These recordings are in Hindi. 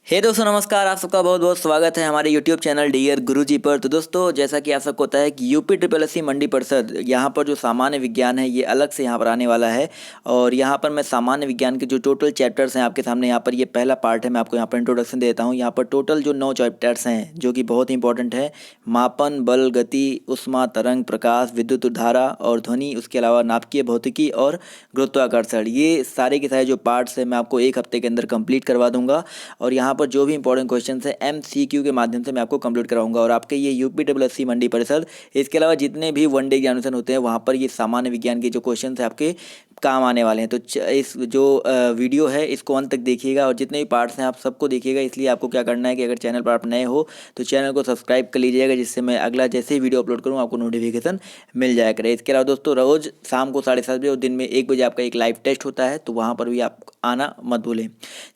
हे दोस्तों नमस्कार। आप सबका बहुत बहुत स्वागत है हमारे YouTube चैनल डियर गुरुजी पर। तो दोस्तों जैसा कि आप सबको पता है कि यूपी ट्रिपल एस सी मंडी परिषद यहाँ पर जो सामान्य विज्ञान है ये अलग से यहाँ पर आने वाला है। और यहाँ पर मैं सामान्य विज्ञान के जो टोटल चैप्टर्स हैं आपके सामने यहाँ पर ये पहला पार्ट है, मैं आपको यहाँ पर इंट्रोडक्शन देता हूँ। यहाँ पर टोटल जो 9 चैप्टर्स हैं जो कि बहुत ही इंपॉर्टेंट है। मापन, बल, गति, ऊष्मा, तरंग, प्रकाश, विद्युत धारा और ध्वनि, उसके अलावा नाभिकीय भौतिकी और गुरुत्वाकर्षण, ये सारे के सारे जो पार्ट्स हैं मैं आपको एक हफ्ते के अंदर कंप्लीट करवा दूंगा। और यहाँ पर जो भी इंपॉर्टेंट क्वेश्चन है MCQ के माध्यम से मैं आपको कंप्लीट कराऊंगा। और आपके ये यूपी ट्रिपल एस सी मंडी परिषद, इसके अलावा जितने भी वनडे एग्जामिनेशन होते हैं वहाँ पर ये सामान्य विज्ञान के जो क्वेश्चन है आपके काम आने वाले हैं। तो इस जो वीडियो है इसको अंत तक देखिएगा और जितने भी पार्ट्स हैं आप सबको देखिएगा। इसलिए आपको क्या करना है कि अगर चैनल पर आप नए हो तो चैनल को सब्सक्राइब कर लीजिएगा, जिससे मैं अगला जैसे ही वीडियो अपलोड करूँ आपको नोटिफिकेशन मिल जाया करे। इसके अलावा दोस्तों रोज़ शाम को 7:30 बजे और दिन में 1 बजे आपका एक लाइव टेस्ट होता है, तो वहाँ पर भी आप आना मत भूलें।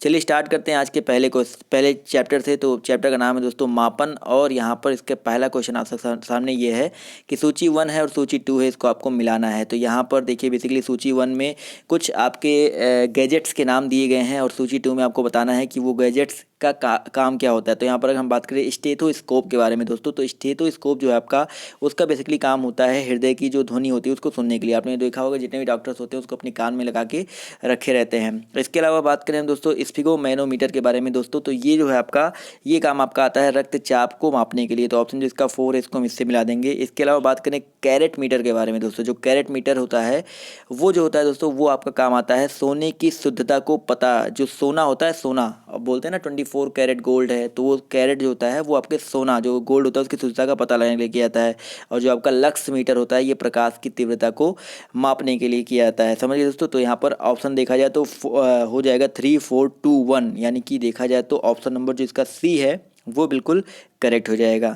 चलिए स्टार्ट करते हैं आज के पहले चैप्टर से। तो चैप्टर का नाम है दोस्तों मापन। और यहाँ पर इसके पहला क्वेश्चन आप सामने ये है कि सूची 1 है और सूची 2 है, इसको आपको मिलाना है। तो यहाँ पर देखिए बेसिकली सूची 1 में कुछ आपके गैजेट्स के नाम दिए गए हैं और सूची 2 में आपको बताना है कि वो गैजेट्स का काम क्या होता है। तो यहाँ पर अगर हम बात करें स्टेथोस्कोप के बारे में दोस्तों, तो स्टेथोस्कोप जो है आपका, उसका बेसिकली काम होता है हृदय की जो ध्वनि होती है उसको सुनने के लिए। आपने देखा होगा जितने भी डॉक्टर्स होते हैं उसको अपने कान में लगा के रखे रहते हैं। इसके अलावा बात करें हम दोस्तों स्फिगोमैनोमीटर के बारे में दोस्तों, तो ये जो है आपका, ये काम आपका आता है रक्तचाप को मापने के लिए। तो ऑप्शन जो इसका 4 है इसको हम इससे मिला देंगे। इसके अलावा बात करें कैरेट मीटर के बारे में दोस्तों, जो कैरेट मीटर होता है वो जो होता है दोस्तों, वो आपका काम आता है सोने की शुद्धता को पता, जो सोना होता है, सोना अब बोलते हैं ना 24 कैरेट गोल्ड है, तो वो कैरेट जो होता है वो आपके सोना जो गोल्ड होता है उसकी शुद्धता का पता लगाने के लिए किया जाता है। और जो आपका लक्स मीटर होता है ये प्रकाश की तीव्रता को मापने के लिए किया जाता है। समझिए दोस्तों, तो यहाँ पर ऑप्शन देखा जाए तो हो जाएगा 3, 4, 2, 1, यानी कि देखा जाए तो ऑप्शन नंबर जो इसका सी है वो बिल्कुल करेक्ट हो जाएगा।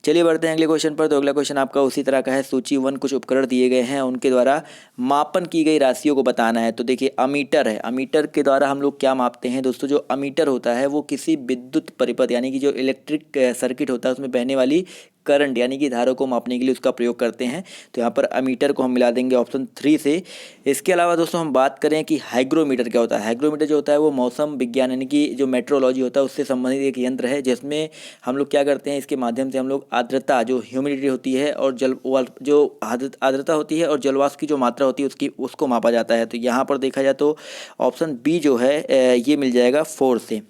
चलिए बढ़ते हैं अगले क्वेश्चन पर। तो अगला क्वेश्चन आपका उसी तरह का है। सूची 1 कुछ उपकरण दिए गए हैं, उनके द्वारा मापन की गई राशियों को बताना है। तो देखिए अमीटर है, अमीटर के द्वारा हम लोग क्या मापते हैं दोस्तों, जो अमीटर होता है वो किसी विद्युत परिपथ यानी कि जो इलेक्ट्रिक सर्किट होता है उसमें बहने वाली करंट यानी कि धारा को मापने के लिए उसका प्रयोग करते हैं। तो यहाँ पर अमीटर को हम मिला देंगे ऑप्शन 3 से। इसके अलावा दोस्तों हम बात करें कि हाइग्रोमीटर क्या होता है। हाइग्रोमीटर जो होता है वो मौसम विज्ञान यानी कि जो मेट्रोलॉजी होता है उससे संबंधित एक यंत्र है, जिसमें हम लोग क्या करते हैं, इसके माध्यम से हम लोग आर्द्रता जो ह्यूमिडिटी होती है और जो आर्द्रता होती है और जलवाष्प की जो मात्रा होती है उसको मापा जाता है। तो यहाँ पर देखा जाए तो ऑप्शन बी जो है ये मिल जाएगा 4 से।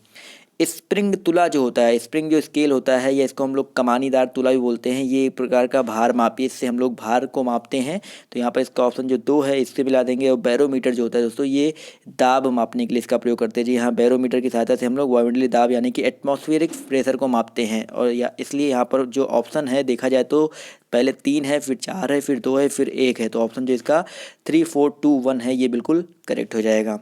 स्प्रिंग तुला जो होता है, स्प्रिंग जो स्केल होता है या इसको हम लोग कमानीदार तुला भी बोलते हैं, ये एक प्रकार का भार मापी, इससे हम लोग भार को मापते हैं। तो यहाँ पर इसका ऑप्शन जो 2 है इससे मिला देंगे। और बैरोमीटर जो होता है दोस्तों, ये दाब मापने के लिए इसका प्रयोग करते हैं। जी हाँ, बैरोमीटर की सहायता से हम लोग वायुमंडलीय दाब यानी कि एटमॉस्फेरिक प्रेशर को मापते हैं। और इसलिए यहाँ पर जो ऑप्शन है देखा जाए तो पहले 3 है, फिर 4 है, फिर 2 है, फिर 1 है। तो ऑप्शन जो इसका 3, 4, 2, 1 है ये बिल्कुल करेक्ट हो जाएगा।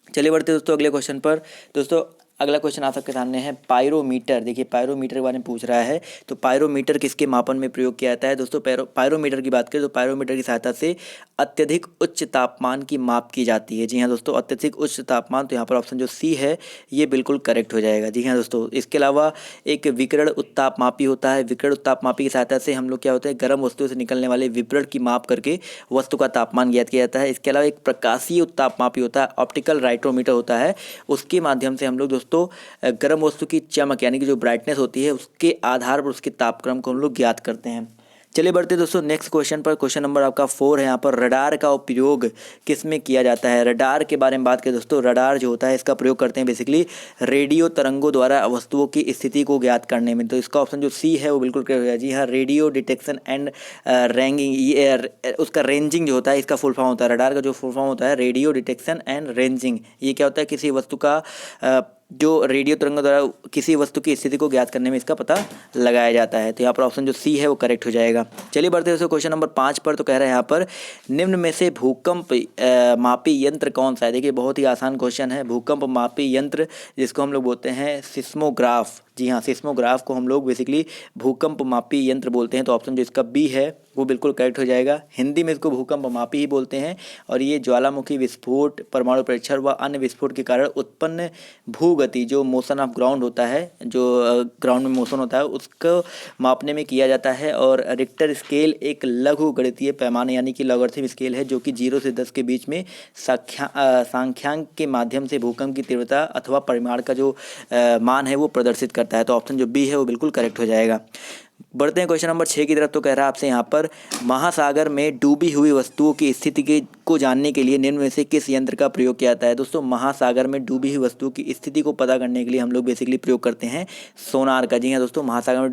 चलिए बढ़ते दोस्तों अगले क्वेश्चन पर। दोस्तों अगला क्वेश्चन आप सबके सामने है पायरोमीटर। देखिए पायरोमीटर के बारे में पूछ रहा है। तो पायरोमीटर किसके मापन में प्रयोग किया जाता है दोस्तों। पायरोमीटर की बात करें तो पायरोमीटर की सहायता से अत्यधिक उच्च तापमान की माप की जाती है। जी हाँ दोस्तों, अत्यधिक उच्च तापमान। तो यहाँ पर ऑप्शन जो सी है ये बिल्कुल करेक्ट हो जाएगा। जी हाँ दोस्तों, इसके अलावा एक विकिरण उत्तापमापी होता है। विकिरण उत्तापमापी की सहायता से हम लोग क्या होता है, गर्म वस्तुओं से निकलने वाले विकिरण की माप करके वस्तु का तापमान ज्ञात किया जाता है। इसके अलावा एक प्रकाशीय उत्तापमापी होता है, ऑप्टिकल राइटोमीटर होता है, उसके माध्यम से हम लोग दोस्तों गर्म वस्तु की चमक यानी कि जो ब्राइटनेस होती है उसके आधार पर उसके तापक्रम को हम लोग ज्ञात करते हैं। चलिए बढ़ते दोस्तों नेक्स्ट क्वेश्चन पर। क्वेश्चन नंबर आपका 4 है। यहाँ पर रडार का उपयोग किस में किया जाता है। रडार के बारे में बात करें दोस्तों, रडार जो होता है इसका प्रयोग करते हैं बेसिकली रेडियो तरंगों द्वारा वस्तुओं की स्थिति को ज्ञात करने में। तो इसका ऑप्शन जो सी है वो बिल्कुल करेक्ट है। जी हाँ, रेडियो डिटेक्शन एंड रेंजिंग, उसका रेंजिंग जो होता है इसका फुल फॉर्म होता है। रडार का जो फुल फॉर्म होता है रेडियो डिटेक्शन एंड रेंजिंग। ये क्या होता है, किसी वस्तु का जो रेडियो तरंगों द्वारा किसी वस्तु की स्थिति को ज्ञात करने में इसका पता लगाया जाता है। तो यहाँ पर ऑप्शन जो सी है वो करेक्ट हो जाएगा। चलिए बढ़ते हैं क्वेश्चन नंबर 5 पर। तो कह रहा है यहाँ पर निम्न में से भूकंप मापी यंत्र कौन सा है। देखिए बहुत ही आसान क्वेश्चन है। भूकंप मापी यंत्र जिसको हम लोग बोलते हैं सिस्मोग्राफ। जी हाँ, सिस्मोग्राफ को हम लोग बेसिकली भूकंप मापी यंत्र बोलते हैं। तो ऑप्शन जो इसका बी है वो बिल्कुल करेक्ट हो जाएगा। हिंदी में इसको भूकंप मापी ही बोलते हैं और ये ज्वालामुखी विस्फोट, परमाणु परीक्षण व अन्य विस्फोट के कारण उत्पन्न भूगति जो मोशन ऑफ ग्राउंड होता है, जो ग्राउंड में मोशन होता है, उसको मापने में किया जाता है। और रिक्टर स्केल एक लघु गणितीय पैमाने यानी कि लॉगरिथम स्केल है जो कि 0 से 10 के बीच में सांख्यांक के माध्यम से भूकंप की तीव्रता अथवा परिमाण का जो मान है वो प्रदर्शित करता है। तो ऑप्शन जो बी है वो बिल्कुल करेक्ट हो जाएगा। बढ़ते हैं क्वेश्चन नंबर 6 की तरफ। तो कह रहा है आपसे यहाँ पर महासागर में डूबी हुई वस्तुओं की स्थिति को जानने के लिए निम्न में से किस यंत्र का प्रयोग किया जाता है। दोस्तों, महासागर में डूबी हुई वस्तुओं की स्थिति को पता करने के लिए हम लोग बेसिकली प्रयोग करते हैं सोनार का। जी हाँ दोस्तों, महासागर में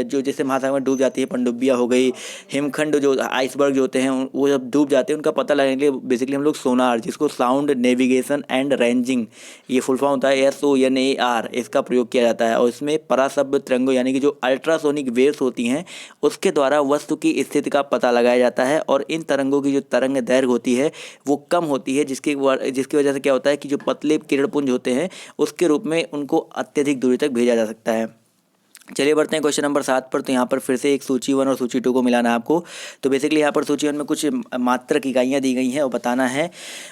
जो जैसे महासागर में डूब जाती है, पनडुब्बियाँ हो गई, हिमखंड जो आइसबर्ग जो होते हैं वो जब डूब जाते हैं उनका पता लगाने के लिए बेसिकली हम लोग सोनार, जिसको साउंड नेविगेशन एंड रेंजिंग, ये फुल फॉर्म होता है SONAR, इसका प्रयोग किया जाता है। और इसमें पराशब्द तरंगों यानी कि जो अल्ट्रासोनिक वेव्स होती हैं उसके द्वारा वस्तु की स्थिति का पता लगाया जाता है। और इन तरंगों की जो तरंग दैर्घ्य होती है वो कम होती है, जिसकी वजह से क्या होता है कि जो पतले किरणपुंज होते हैं उसके रूप में उनको अत्यधिक दूरी तक भेजा जा सकता है। चलिए बढ़ते हैं क्वेश्चन नंबर 7 पर। तो यहाँ पर फिर से एक सूची 1 और सूची 2 को मिलाना है आपको। तो बेसिकली यहाँ पर सूची 1 में कुछ मात्रक इकाइयाँ दी गई हैं और बताना है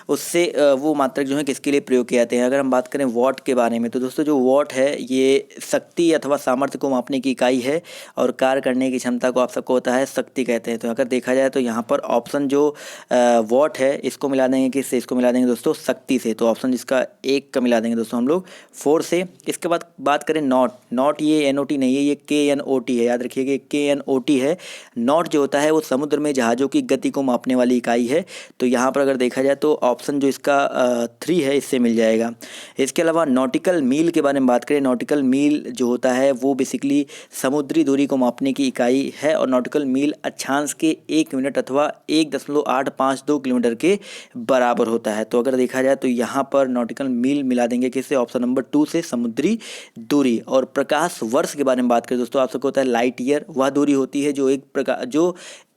उससे वो मात्रक जो है किसके लिए प्रयोग किए जाते हैं। अगर हम बात करें वॉट के बारे में, तो दोस्तों जो वॉट है ये शक्ति अथवा सामर्थ्य को मापने की इकाई है और कार्य करने की क्षमता को आप सबको होता है शक्ति कहते हैं। तो अगर देखा जाए तो यहाँ पर ऑप्शन जो वॉट है इसको मिला देंगे किससे, इसको मिला देंगे दोस्तों शक्ति से। तो ऑप्शन जिसका 1 का मिला देंगे दोस्तों हम लोग 4 से। इसके बाद बात करें नॉट ये NOT नहीं है, ये KNOT है, याद रखिएगा KNOT है। नॉट जो होता है वो समुद्र में जहाज़ों की गति को मापने वाली इकाई है। तो यहाँ पर अगर देखा जाए तो ऑप्शन जो इसका 3 है इससे मिल जाएगा। इसके अलावा नॉटिकल मील के बारे में बात करें, नॉटिकल मील जो होता है वो बेसिकली समुद्री दूरी को मापने की इकाई है और नॉटिकल मील अक्षांश के 1 मिनट अथवा 1.852 किलोमीटर के बराबर होता है। तो अगर देखा जाए तो यहाँ पर नॉटिकल मील मिला देंगे किससे, ऑप्शन नंबर 2 से समुद्री दूरी। और प्रकाश वर्ष के बारे में बात करें दोस्तों, आप सबको होता है लाइट ईयर, वह दूरी होती है जो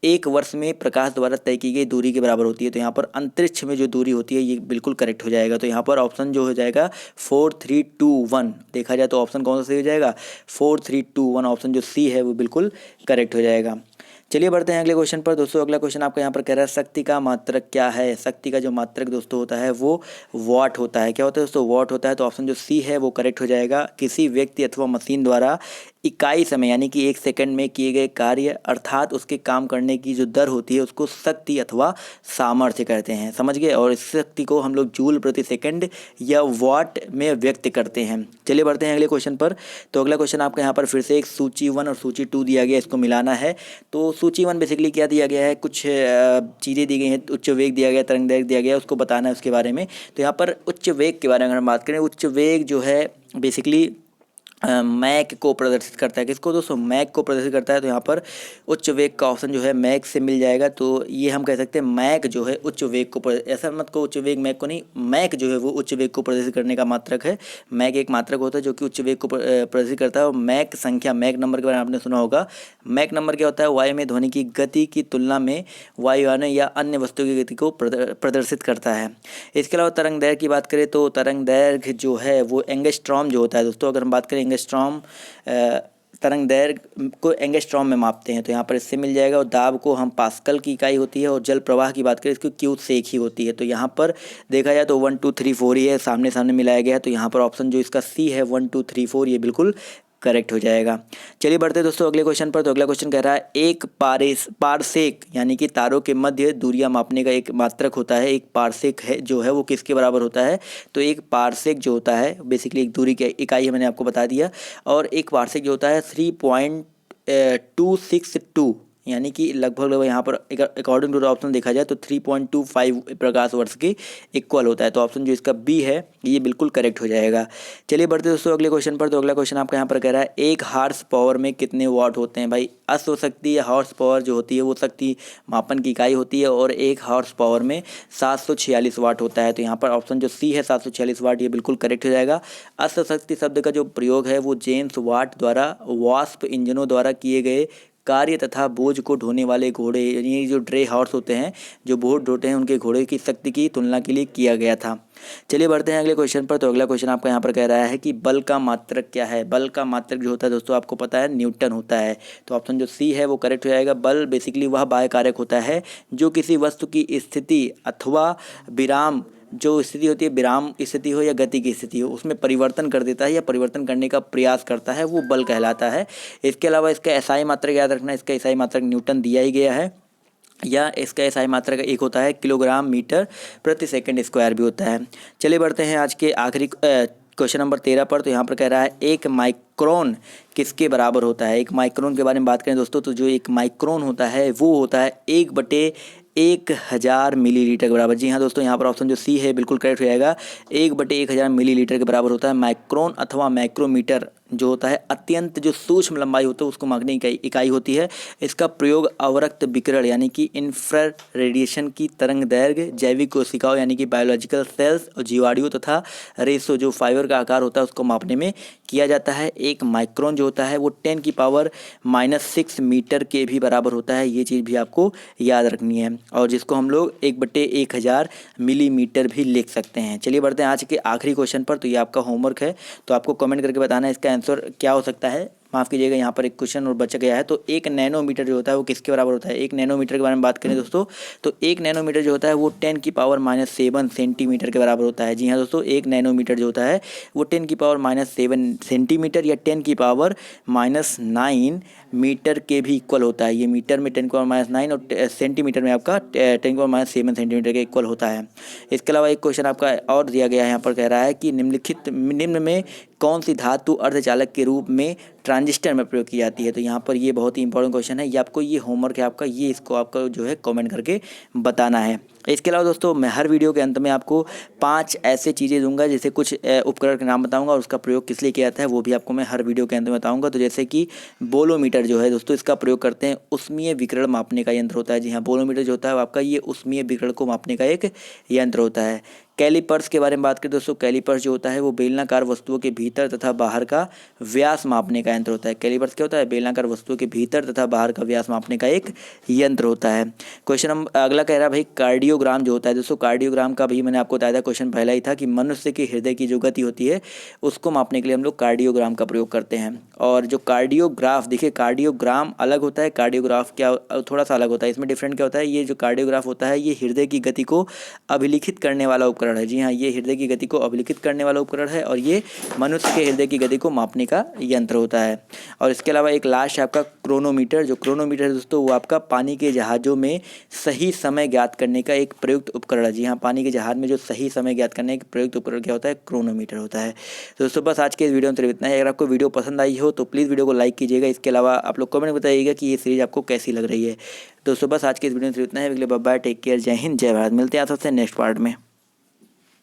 एक वर्ष में प्रकाश द्वारा तय की गई दूरी के बराबर होती है। तो यहाँ पर अंतरिक्ष में जो दूरी होती है ये बिल्कुल करेक्ट हो जाएगा। तो यहाँ पर ऑप्शन जो हो जाएगा 4, 3, 2, 1। देखा जाए तो ऑप्शन कौन सा सही हो जाएगा, 4, 3, 2, 1, ऑप्शन जो सी है वो बिल्कुल करेक्ट हो जाएगा। चलिए बढ़ते हैं अगले क्वेश्चन पर। दोस्तों अगला क्वेश्चन आपका यहाँ पर कह रहा है शक्ति का मात्रक क्या है। शक्ति का जो मात्रक दोस्तों होता है वो वॉट होता है। क्या होता है दोस्तों, वॉट होता है। तो ऑप्शन जो सी है वो करेक्ट हो जाएगा। किसी व्यक्ति अथवा मशीन द्वारा इकाई समय यानी कि 1 सेकंड में किए गए कार्य अर्थात उसके काम करने की जो दर होती है उसको शक्ति अथवा सामर्थ्य कहते हैं, समझ गए। और इस शक्ति को हम लोग जूल प्रति सेकंड या वाट में व्यक्त करते हैं। चलिए बढ़ते हैं अगले क्वेश्चन पर। तो अगला क्वेश्चन आपका यहाँ पर फिर से एक सूची 1 और सूची 2 दिया गया, इसको मिलाना है। तो सूची 1 बेसिकली क्या दिया गया है, कुछ चीज़ें दी गई हैं, उच्च वेग दिया गया, तरंग दैर्घ्य दिया गया, उसको बताना है उसके बारे में। तो यहाँ पर उच्च वेग के बारे में अगर हम बात करें, उच्च वेग जो है बेसिकली मैक को प्रदर्शित करता है। किसको दोस्तों, मैक को प्रदर्शित करता है। तो यहाँ पर उच्च वेग का ऑप्शन जो है मैक से मिल जाएगा। तो ये हम कह सकते हैं मैक जो है उच्च वेग को, ऐसा मत को उच्च वेग मैक को नहीं, मैक जो है वो उच्च वेग को प्रदर्शित करने का मात्रक है। मैक एक मात्रक होता है जो कि उच्च वेग को प्रदर्शित करता है। और मैक संख्या, मैक नंबर के बारे में आपने सुना होगा। मैक नंबर क्या होता है, वायु में ध्वनि की गति की तुलना में वायुयान या अन्य वस्तु की गति को प्रदर्शित करता है। इसके अलावा तरंग दैर्घ्य की बात करें तो तरंग दैर्घ्य जो है वो एंगस्ट्रॉम जो होता है दोस्तों। अगर हम बात करें एंगस्ट्रॉम, तरंग दैर्घ्य को एंगस्ट्रॉम में मापते हैं। तो यहाँ पर इससे मिल जाएगा। और दाब को हम पास्कल की इकाई होती है। और जल प्रवाह की बात करें इसको क्यूब से एक ही होती है। तो यहाँ पर देखा जाए तो 1, 2, 3, 4 ही है, सामने सामने मिलाया गया है। तो यहाँ पर ऑप्शन जो इसका सी है 1, 2, 3, 4 ये बिल्कुल करेक्ट हो जाएगा। चलिए बढ़ते हैं दोस्तों अगले क्वेश्चन पर। तो अगला क्वेश्चन कह रहा है एक पारसेक यानी कि तारों के मध्य दूरियां मापने का एक मात्रक होता है। एक पारसेक है जो है वो किसके बराबर होता है। तो एक पारसेक जो होता है बेसिकली एक दूरी की इकाई है, मैंने आपको बता दिया। और एक पारसेक जो होता है 3.262 यानी कि लगभग यहाँ पर अकॉर्डिंग टू द ऑप्शन देखा जाए तो 3.25 प्रकाश वर्ष के इक्वल होता है। तो ऑप्शन जो इसका बी है ये बिल्कुल करेक्ट हो जाएगा। चलिए बढ़ते दोस्तों अगले क्वेश्चन पर। तो अगला क्वेश्चन आपका यहाँ पर कह रहा है एक हॉर्स पावर में कितने वाट होते हैं। भाई अश्व शक्ति या हॉर्स पावर जो होती है वो शक्ति मापन की इकाई होती है। और एक हॉर्स पावर में 746 वाट होता है। तो यहाँ पर ऑप्शन जो सी है 746 वाट ये बिल्कुल करेक्ट हो जाएगा। अश्व शक्ति शब्द का जो प्रयोग है वो जेम्स वाट द्वारा वास्प इंजनों द्वारा किए गए कार्य तथा बोझ को ढोने वाले घोड़े यानी जो ड्रे हॉर्स होते हैं, जो बोझ ढोते हैं, उनके घोड़े की शक्ति की तुलना के लिए किया गया था। चलिए बढ़ते हैं अगले क्वेश्चन पर। तो अगला क्वेश्चन आपका यहाँ पर कह रहा है कि बल का मात्रक क्या है। बल का मात्रक जो होता है दोस्तों आपको पता है न्यूटन होता है। तो ऑप्शन जो सी है वो करेक्ट हो जाएगा। बल बेसिकली वह बाह्य कारक होता है जो किसी वस्तु की स्थिति अथवा विराम, जो स्थिति होती है, विराम स्थिति हो या गति की स्थिति हो, उसमें परिवर्तन कर देता है या परिवर्तन करने का प्रयास करता है, वो बल कहलाता है। इसके अलावा इसका एसआई मात्रक याद रखना, इसका एसआई मात्रक न्यूटन दिया ही गया है, या इसका एसआई मात्रक एक होता है किलोग्राम मीटर प्रति सेकंड स्क्वायर भी होता है। चलिए बढ़ते हैं आज के आखिरी क्वेश्चन नंबर 13 पर। तो यहाँ पर कह रहा है एक माइक्रोन किसके बराबर होता है। एक माइक्रोन के बारे में बात करें दोस्तों, तो जो एक माइक्रोन होता है वो होता है 1/1000 मिलीलीटर के बराबर। जी हाँ दोस्तों, यहाँ पर ऑप्शन जो सी है बिल्कुल करेक्ट हो जाएगा। 1/1000 मिलीलीटर के बराबर होता है माइक्रोन अथवा माइक्रोमीटर। जो होता है अत्यंत जो सूक्ष्म लंबाई होती है उसको मापने की इकाई होती है। इसका प्रयोग अवरक्त विकिरण यानी कि इंफ्रारेड रेडिएशन की तरंग दैर्घ्य, जैविक कोशिकाओं यानी कि बायोलॉजिकल सेल्स और जीवाणुओं तथा रेशो जो फाइबर का आकार होता है उसको मापने में किया जाता है। एक माइक्रोन जो होता है वो 10⁻⁻6 मीटर के भी बराबर होता है। ये चीज़ भी आपको याद रखनी है, और जिसको हम लोग 1/1000 मिलीमीटर भी लिख सकते हैं। चलिए बढ़ते हैं आज के आखिरी क्वेश्चन पर। तो ये आपका होमवर्क है, तो आपको कमेंट करके बताना है इसका आंसर क्या हो सकता है। माफ़ कीजिएगा, यहाँ पर एक क्वेश्चन और बच गया है। तो 1 नैनोमीटर जो होता है वो किसके बराबर होता है। 1 नैनोमीटर के बारे में बात करें दोस्तों, तो 1 नैनोमीटर जो होता है वो 10⁻⁻7 सेंटीमीटर के बराबर होता है। जी हाँ दोस्तों, 1 नैनोमीटर जो होता है वो 10⁻⁻7 सेंटीमीटर या 10⁻⁹ मीटर के भी इक्वल होता है। ये मीटर में 10⁻⁹ और सेंटीमीटर में आपका 10⁻⁷ सेंटीमीटर के इक्वल होता है। इसके अलावा एक क्वेश्चन आपका और दिया गया है, यहाँ पर कह रहा है कि निम्न में कौन सी धातु अर्धचालक के रूप में ट्रांजिस्टर में प्रयोग की जाती है। तो यहाँ पर ये बहुत ही इंपॉर्टेंट क्वेश्चन है, ये आपको ये होमवर्क है आपका, ये इसको आपका जो है कमेंट करके बताना है। इसके अलावा दोस्तों मैं हर वीडियो के अंत में आपको 5 ऐसे चीज़ें दूंगा, जैसे कुछ उपकरण के नाम बताऊंगा और उसका प्रयोग किस लिए किया जाता है वो भी आपको मैं हर वीडियो के अंत में बताऊंगा। तो जैसे कि बोलोमीटर जो है दोस्तों, इसका प्रयोग करते हैं उष्मीय विकिरण मापने का यंत्र होता है। जी हाँ, बोलोमीटर जो होता है आपका ये उष्मीय विकिरण को मापने का एक यंत्र होता है। कैलिपर्स के बारे में बात करें दोस्तों, कैलिपर्स जो होता है वो बेलनाकार वस्तुओं के भीतर तथा बाहर का व्यास मापने का यंत्र होता है। कैलिपर्स क्या होता है, बेलनाकार वस्तुओं के भीतर तथा बाहर का व्यास मापने का एक यंत्र होता है। क्वेश्चन नंबर अगला कह रहा है भाई कार्डियोग्राम जो होता है दोस्तों, कार्डियोग्राम का भी मैंने आपको बताया था, क्वेश्चन पहला ही था कि मनुष्य के हृदय की जो गति होती है उसको मापने के लिए हम लोग कार्डियोग्राम का प्रयोग करते हैं। और जो कार्डियोग्राफ, देखिए कार्डियोग्राम अलग होता है, कार्डियोग्राफ क्या थोड़ा सा अलग होता है। इसमें डिफरेंट क्या होता है, ये जो कार्डियोग्राफ होता है ये हृदय की गति को अभिलिखित करने वाला उपकरण है। जी हाँ, ये हृदय की गति को अभिलिखित करने वाला उपकरण है और ये मनुष्य के हृदय की गति को मापने का यंत्र होता है। और इसके अलावा एक लास्ट है आपका क्रोनोमीटर। जो क्रोनोमीटर है दोस्तों वो आपका पानी के जहाज़ों में सही समय ज्ञात करने का एक प्रयुक्त उपकरण है। जी हाँ, पानी के जहाज में जो सही समय ज्ञात करने का प्रयुक्त उपकरण क्या होता है, क्रोनोमीटर होता है। तो दोस्तों बस आज के इस वीडियो में सिर्फ इतना है। अगर आपको वीडियो पसंद आई हो तो प्लीज़ वीडियो को लाइक कीजिएगा। इसके अलावा आप लोग कमेंट बताइएगा कि ये सीरीज़ आपको कैसी लग रही है। दोस्तों बस आज के इस वीडियो में सिर्फ इतना है। अगले बाय, टेक केयर, जय हिंद, जय भारत। मिलते हैं आप सबसे नेक्स्ट पार्ट में।